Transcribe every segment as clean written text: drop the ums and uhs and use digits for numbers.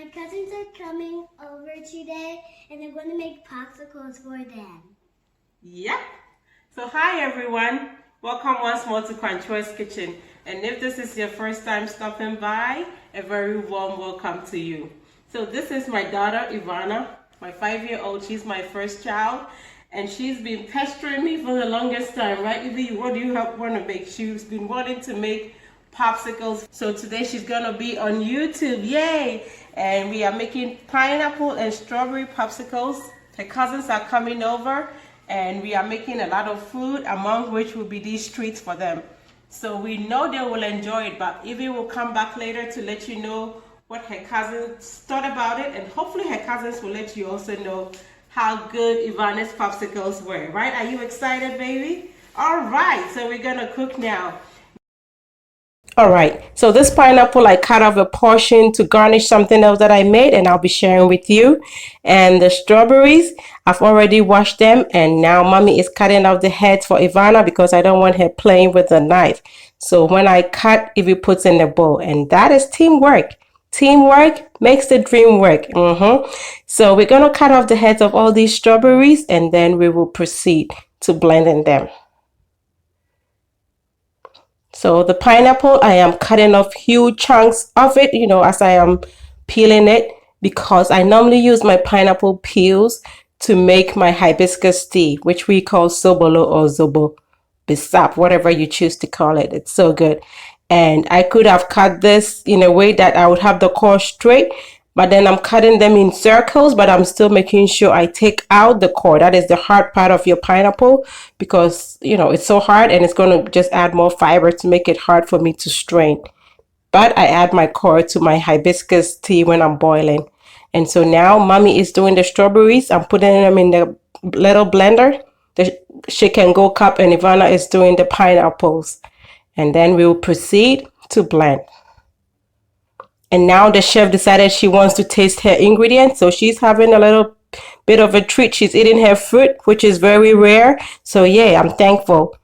My cousins are coming over today and I'm going to make popsicles for them. Yep. So hi everyone. Welcome once more to Crunchwell's Kitchen. And if this is your first time stopping by, a very warm welcome to you. So this is my daughter Ivanna, my 5-year-old. She's my first child. And she's been pestering me for the longest time, right? Ivy, what do you want to make? She's been wanting to make popsicles. So today she's gonna be on YouTube, yay! And we are making pineapple and strawberry popsicles. Her cousins are coming over and we are making a lot of food, among which will be these treats for them. So we know they will enjoy it, but Evie will come back later to let you know what her cousins thought about it, and hopefully her cousins will let you also know how good Ivanna's popsicles were, right? Are you excited, baby? All right, so we're gonna cook now. All right, so this pineapple I cut off a portion to garnish something else that I made, and I'll be sharing with you. And the strawberries, I've already washed them, and now mommy is cutting off the heads for Ivanna because I don't want her playing with the knife. So when I cut, Ivy puts in the bowl, and that is teamwork. Teamwork makes the dream work. So we're gonna cut off the heads of all these strawberries, and then we will proceed to blending them. So the pineapple, I am cutting off huge chunks of it, as I am peeling it, because I normally use my pineapple peels to make my hibiscus tea, which we call sobolo or zobo bisap, whatever you choose to call it. It's so good. And I could have cut this in a way that I would have the core straight, but then I'm cutting them in circles, but I'm still making sure I take out the core. That is the hard part of your pineapple, because it's so hard and it's going to just add more fiber to make it hard for me to strain. But I add my core to my hibiscus tea when I'm boiling. And so now mommy is doing the strawberries. I'm putting them in the little blender, the shake and go cup, and Ivanna is doing the pineapples. And then we'll proceed to blend. And now the chef decided she wants to taste her ingredients. So she's having a little bit of a treat. She's eating her fruit, which is very rare. So yeah, I'm thankful.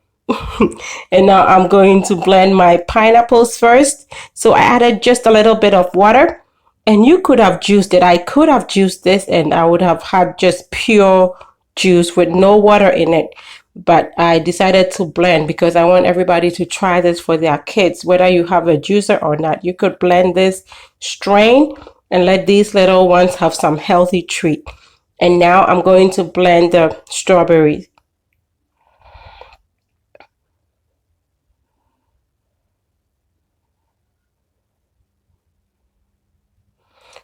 And now I'm going to blend my pineapples first. So I added just a little bit of water. And you could have juiced it. I could have juiced this and I would have had just pure juice with no water in it. But I decided to blend because I want everybody to try this for their kids, whether you have a juicer or not. You could blend this, strain, and let these little ones have some healthy treat. And now I'm going to blend the strawberries.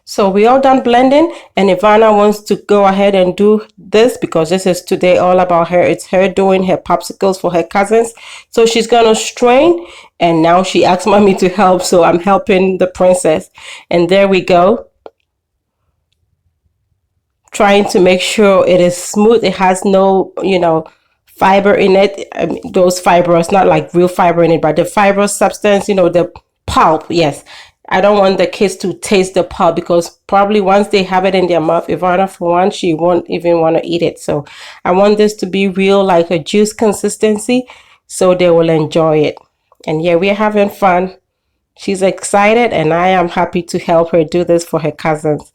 So we all done blending, and Ivanna wants to go ahead and do this because this is today all about her. It's her doing her popsicles for her cousins. So she's gonna strain, and now she asked mommy to help, so I'm helping the princess. And there we go. Trying to make sure it is smooth. It has no, fiber in it. I mean, those fibers, not like real fiber in it, but the fibrous substance, the pulp. Yes. I don't want the kids to taste the pulp because probably once they have it in their mouth, Ivana, for one, she won't even want to eat it. So I want this to be real, like a juice consistency, so they will enjoy it. And yeah, we're having fun. She's excited, and I am happy to help her do this for her cousins.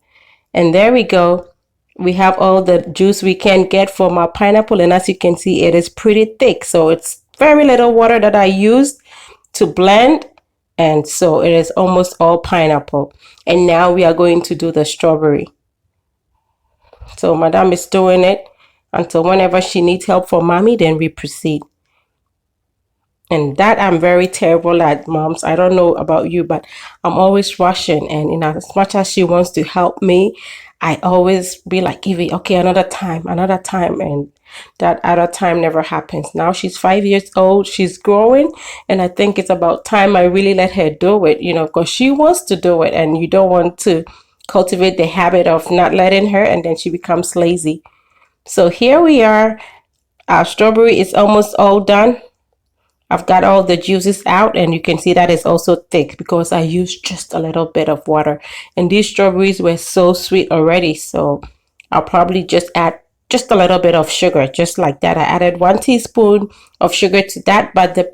And there we go. We have all the juice we can get from our pineapple, and as you can see, it is pretty thick. So it's very little water that I used to blend. And so it is almost all pineapple. And now we are going to do the strawberry. So Madame is doing it until whenever she needs help from mommy, then we proceed. And that I'm very terrible at, moms. I don't know about you, but I'm always rushing. And as much as she wants to help me, I always be like, Evie, okay, another time. And that other time never happens. Now she's 5 years old. She's growing. And I think it's about time I really let her do it, because she wants to do it. And you don't want to cultivate the habit of not letting her, and then she becomes lazy. So here we are. Our strawberry is almost all done. I've got all the juices out, and you can see that it's also thick because I used just a little bit of water. And these strawberries were so sweet already, so I'll probably just add just a little bit of sugar, just like that. I added 1 teaspoon of sugar to that, but the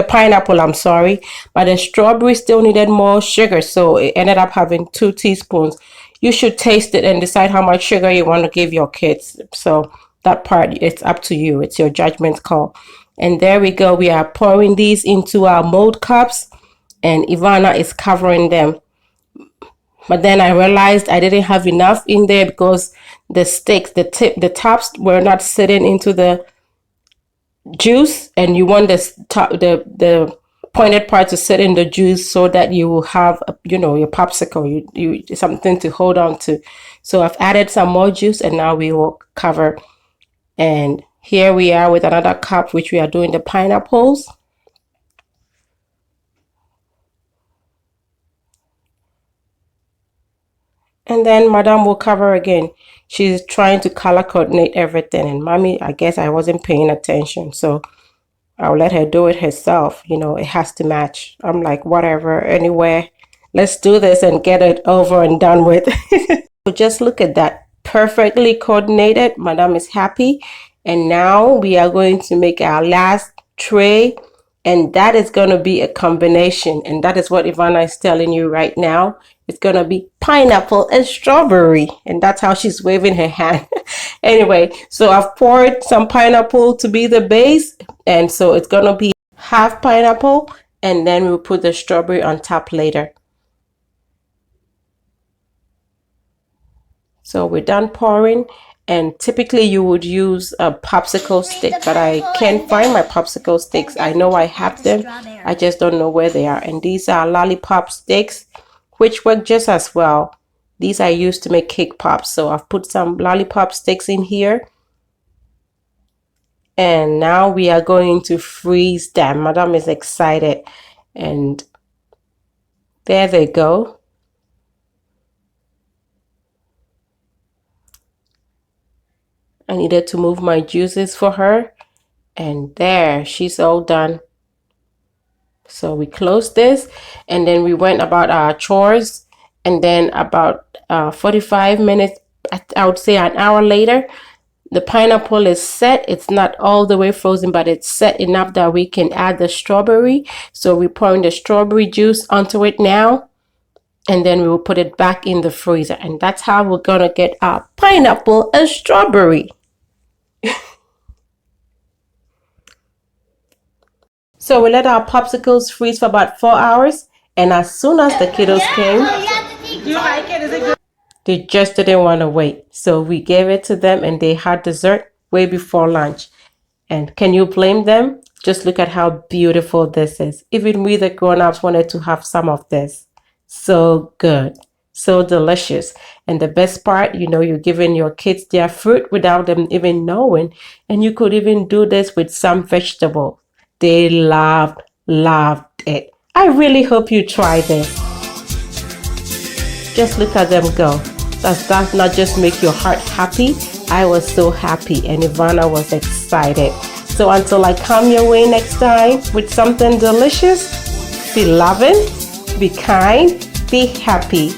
pineapple, I'm sorry, but the strawberry still needed more sugar, so it ended up having 2 teaspoons. You should taste it and decide how much sugar you want to give your kids. So that part, it's up to you. It's your judgment call. And there we go. We are pouring these into our mold cups, and Ivanna is covering them. But then I realized I didn't have enough in there because the sticks, the tops were not sitting into the juice, and you want the pointed part to sit in the juice so that you will have, your popsicle, you something to hold on to. So I've added some more juice, and now we will cover. And here we are with another cup, which we are doing the pineapples. And then Madame will cover again. She's trying to color coordinate everything. And Mommy, I guess I wasn't paying attention. So I'll let her do it herself. It has to match. I'm like, whatever, anywhere. Let's do this and get it over and done with. So just look at that. Perfectly coordinated. Madame is happy. And now we are going to make our last tray. And that is going to be a combination. And that is what Ivanna is telling you right now. It's going to be pineapple and strawberry. And that's how she's waving her hand. Anyway, so I've poured some pineapple to be the base. And so it's going to be half pineapple. And then we'll put the strawberry on top later. So we're done pouring. And typically you would use a popsicle stick, but I can't find my popsicle sticks. I know I have them. I just don't know where they are. And these are lollipop sticks, which work just as well. These I used to make cake pops. So I've put some lollipop sticks in here. And now we are going to freeze them. Madame is excited. And there they go. I needed to move my juices for her. And there, she's all done. So we closed this, and then we went about our chores. And then about 45 minutes, I would say an hour later, the pineapple is set. It's not all the way frozen, but it's set enough that we can add the strawberry. So we're pouring the strawberry juice onto it now. And then we will put it back in the freezer. And that's how we're going to get our pineapple and strawberry. So we let our popsicles freeze for about 4 hours. And as soon as the kiddos came, Do you like it? Is it good? they just didn't want to wait. So we gave it to them, and they had dessert way before lunch. And can you blame them? Just look at how beautiful this is. Even we, the grown-ups, wanted to have some of this. So good. So delicious. And the best part, you're giving your kids their fruit without them even knowing. And you could even do this with some vegetable. They loved it. I really hope you try this. Just look at them go. Does that not just make your heart happy? I was so happy, and Ivanna was excited. So until I come your way next time with something delicious, be loving, be kind, be happy.